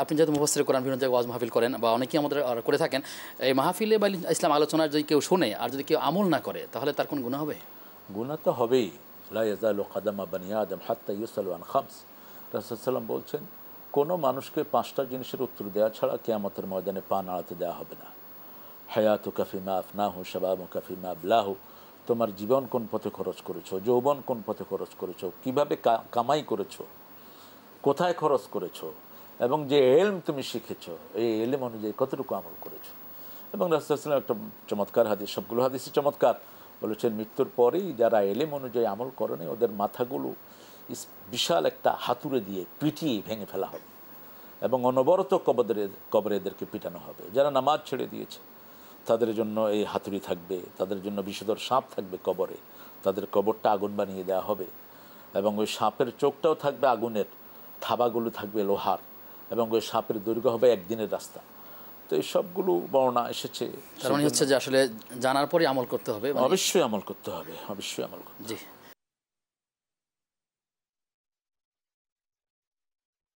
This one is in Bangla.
আপনি যেহেতু মুফাসসির কোরআন বিভিন্ন জায়গায় ওয়াজ মাহফিল করেন বা অনেকেই আমাদের করে থাকেন, এই মাহফিলে বা ইসলাম আলোচনার যদি কেউ শোনে আর যদি কেউ আমল না করে তাহলে তার কোন গুনাহ হবে? গুনাহ তো হবেই। লা ইয়াজালু কাদামা বানি আদম হাত্তা ইউসালু আন খামস। রাসূল সাল্লাল্লাহু আলাইহি বলছেন, কোনো মানুষকে 5টা জিনিসের উত্তর দেওয়া ছাড়া কিয়ামতের ময়দানে পা নাড়াতে দেওয়া হবে না। হায়াতুকা ফিমা আফনাহু, শাবাবুকা ফিমা আবলাহু। তোমার জীবন কোন পথে খরচ করেছো, যৌবন কোন পথে খরচ করেছো, কিভাবে কামাই করেছো, কোথায় খরচ করেছো, এবং যে এলম তুমি শিখেছো এই এলম অনুযায়ী কতটুকু আমল করেছো। এবং রাসূল সাল্লাল্লাহু আলাইহি ওয়াসাল্লাম একটা চমৎকার হাদিস, সবগুলো হাদিসই চমৎকার, বলেছেন মৃত্যুর পরেই যারা এলেম অনুযায়ী আমল করেনি ওদের মাথাগুলো বিশাল একটা হাতুড়ে দিয়ে পিটিয়ে ভেঙে ফেলা হবে এবং অনবরত কবরে এদেরকে পিটানো হবে। যারা নামাজ ছেড়ে দিয়েছে তাদের জন্য এই হাতুড়ি থাকবে, তাদের জন্য বিষধর সাপ থাকবে কবরে, তাদের কবরটা আগুন বানিয়ে দেওয়া হবে এবং ওই সাপের চোখটাও থাকবে আগুনের, থাবাগুলো থাকবে লোহার এবং ওই সাপের দৈর্ঘ্য হবে একদিনের রাস্তা। তো এই সবগুলো বর্ণনা এসেছে। তার মানে হচ্ছে যে আসলে জানার পরে আমল করতে হবে, অবশ্যই আমল করতে হবে, অবশ্যই আমল করতে হবে। জি।